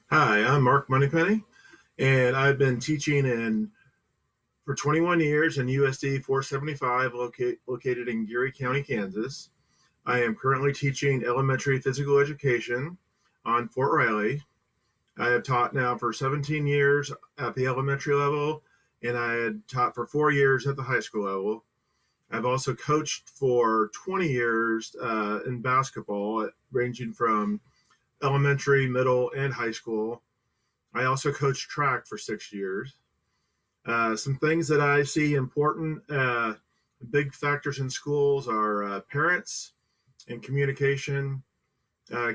Hi, I'm Mark Moneypenny, and I've been teaching in for 21 years in USD 475, located in Geary County, Kansas. I am currently teaching elementary physical education on Fort Riley. I have taught now for 17 years at the elementary level, and I had taught for 4 years at the high school level. I've also coached for 20 years in basketball, ranging from elementary, middle, and high school. I also coached track for 6 years. Some things that I see important, big factors in schools are parents and communication.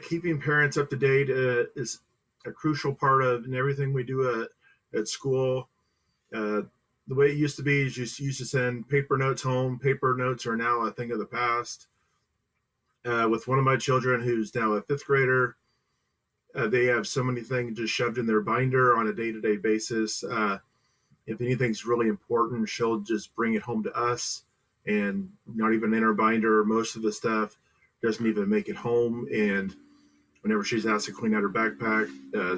Keeping parents up to date is a crucial part of in everything we do at school. Uh, the way it used to be is you used to send paper notes home. Paper notes are now a thing of the past. With one of my children, who's now a fifth grader, they have so many things just shoved in their binder on a day-to-day basis. If anything's really important, she'll just bring it home to us and not even in her binder. Most of the stuff doesn't even make it home. And whenever she's asked to clean out her backpack,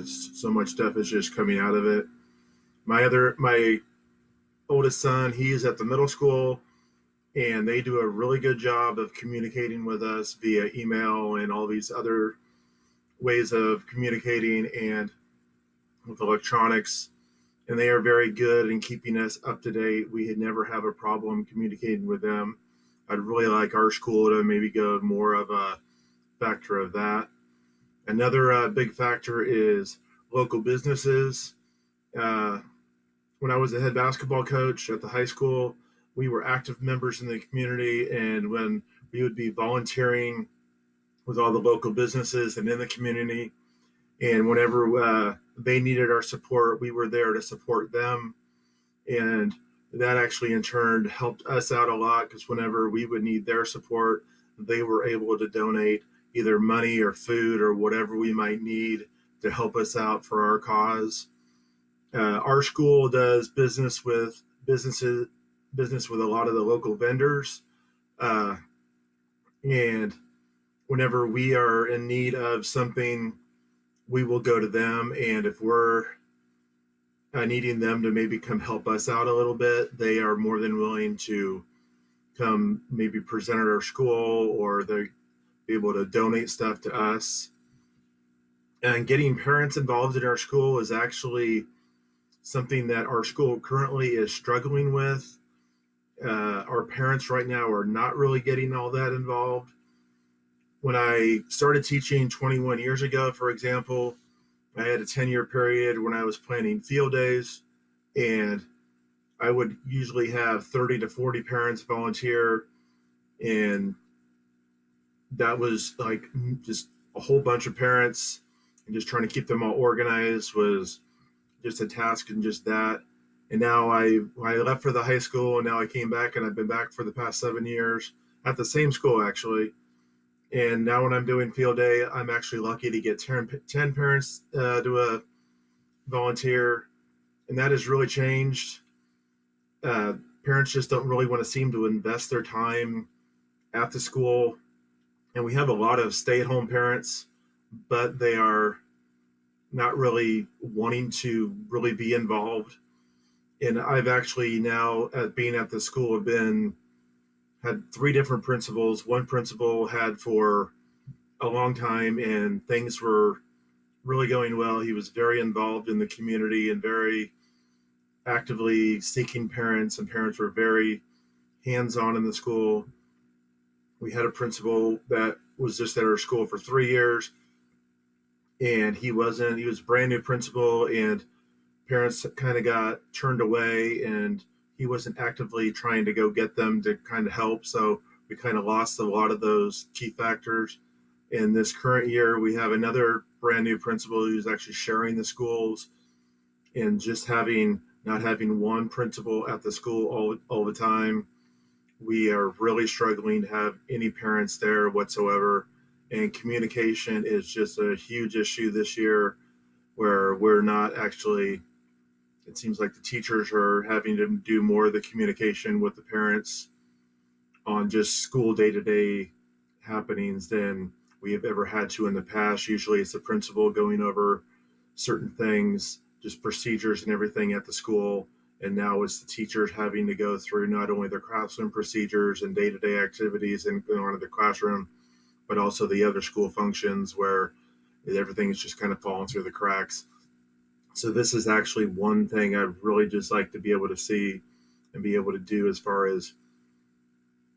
so much stuff is just coming out of it. My oldest son, he's at the middle school, and they do a really good job of communicating with us via email and all these other ways of communicating and with electronics, and they are very good in keeping us up to date. We had never have a problem communicating with them. I'd really like our school to maybe go more of a factor of that. Another big factor is local businesses. Uh, when I was the head basketball coach at the high school, we were active members in the community, and when we would be volunteering with all the local businesses and in the community, and whenever they needed our support, we were there to support them. And that actually in turn helped us out a lot, because whenever we would need their support, they were able to donate either money or food or whatever we might need to help us out for our cause. Our school does business with a lot of the local vendors, uh, and whenever we are in need of something, we will go to them. And if we're needing them to maybe come help us out a little bit, they are more than willing to come maybe present at our school, or they be able to donate stuff to us. And getting parents involved in our school is actually something that our school currently is struggling with. Our parents right now are not really getting all that involved. When I started teaching 21 years ago, for example, I had a 10-year period when I was planning field days, and I would usually have 30 to 40 parents volunteer, and that was like just a whole bunch of parents, and just trying to keep them all organized was just a task and just that. And now I left for the high school, and now I came back, and I've been back for the past 7 years at the same school actually. And now when I'm doing field day, I'm actually lucky to get 10 parents to a volunteer, and that has really changed. Uh, Parents just don't really want to seem to invest their time at the school, and we have a lot of stay-at-home parents, but they are not really wanting to really be involved. And I've actually now, at being at the school, have been had three different principals. One principal had for a long time, and things were really going well. He was very involved in the community and very actively seeking parents, and parents were very hands-on in the school. We had a principal that was just at our school for 3 years, and he was a brand new principal, and parents kind of got turned away, and he wasn't actively trying to go get them to kind of help. So we kind of lost a lot of those key factors. In this current year, we have another brand new principal who's actually sharing the schools, and just having not having one principal at the school all the time, we are really struggling to have any parents there whatsoever. And communication is just a huge issue this year, where we're not actually, it seems like the teachers are having to do more of the communication with the parents on just school day-to-day happenings than we have ever had to in the past. Usually it's the principal going over certain things, just procedures and everything at the school. And now it's the teachers having to go through not only their classroom procedures and day-to-day activities and going on in the classroom, but also the other school functions where everything is just kind of falling through the cracks. So this is actually one thing I'd really just like to be able to see and be able to do, as far as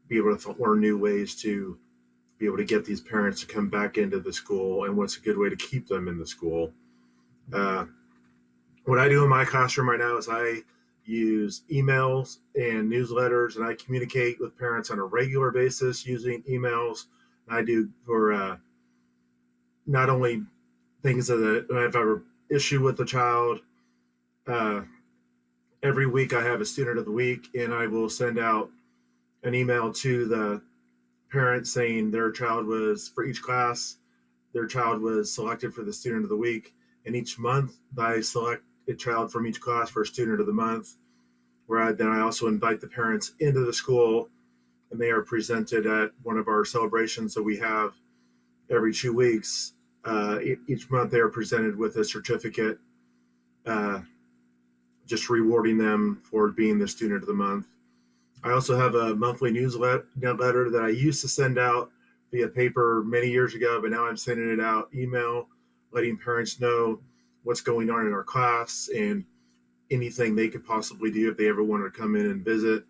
be able to learn new ways to be able to get these parents to come back into the school, and what's a good way to keep them in the school. Uh, what I do in my classroom right now is I use emails and newsletters, and I communicate with parents on a regular basis using emails. I do for not only things that if I have an issue with the child, uh, every week I have a student of the week, and I will send out an email to the parent saying their child was, for each class, their child was selected for the student of the week. And each month I select a child from each class for a student of the month, where I also invite the parents into the school, and they are presented at one of our celebrations that we have every 2 weeks. Each month they are presented with a certificate, just rewarding them for being the student of the month. I also have a monthly newsletter that I used to send out via paper many years ago, but now I'm sending it out email, letting parents know what's going on in our class and anything they could possibly do if they ever wanted to come in and visit.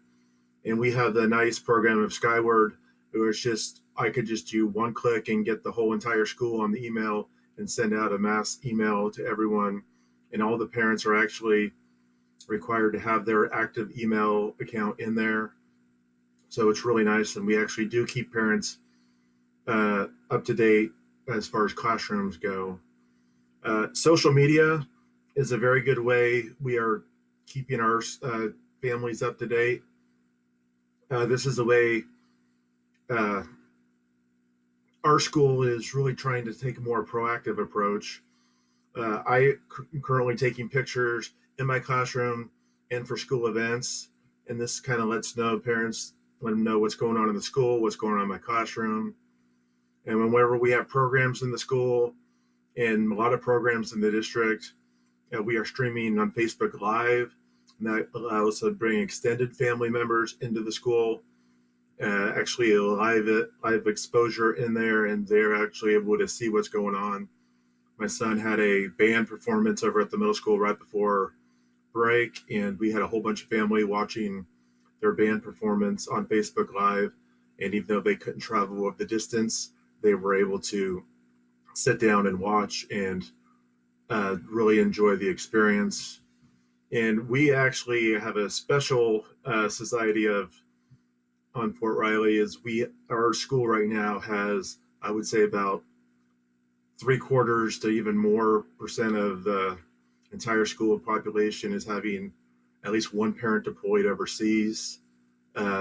And we have the nice program of Skyward, where it's just, I could just do one click and get the whole entire school on the email and send out a mass email to everyone. And all the parents are actually required to have their active email account in there. So it's really nice. And we actually do keep parents up to date as far as classrooms go. Social media is a very good way we are keeping our families up to date. This is the way our school is really trying to take a more proactive approach. I am currently taking pictures in my classroom and for school events, and this kind of lets parents let them know what's going on in the school, what's going on in my classroom. And whenever we have programs in the school and a lot of programs in the district, we are streaming on Facebook Live, and that allows us to bring extended family members into the school. Actually a live exposure in there, and they're actually able to see what's going on. My son had a band performance over at the middle school right before break, and we had a whole bunch of family watching their band performance on Facebook Live. And even though they couldn't travel the distance, they were able to sit down and watch and really enjoy the experience. And we actually have a special society on Fort Riley. Our school right now has, I would say, about 3/4 to even more percent of the entire school population is having at least one parent deployed overseas.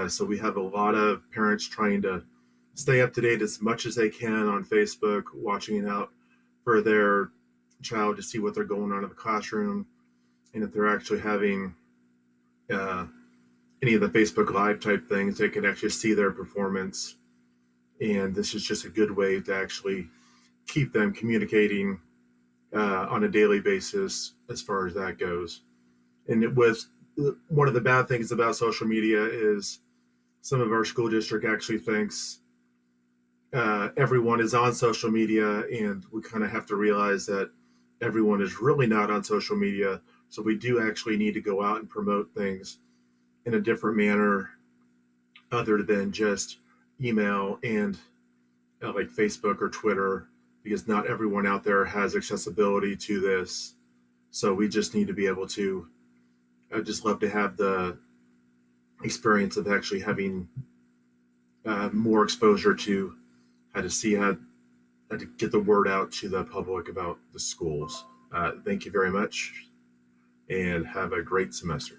So we have a lot of parents trying to stay up to date as much as they can on Facebook, watching out for their child to see what they're going on in the classroom, and if they're actually having any of the Facebook Live type things, they can actually see their performance. And this is just a good way to actually keep them communicating on a daily basis as far as that goes. And one of the bad things about social media is some of our school district actually thinks everyone is on social media, and we kind of have to realize that everyone is really not on social media. So we do actually need to go out and promote things in a different manner other than just email and like Facebook or Twitter, because not everyone out there has accessibility to this. So we just need to be able to, I'd just love to have the experience of actually having more exposure to how to get the word out to the public about the schools. Thank you very much, and have a great semester.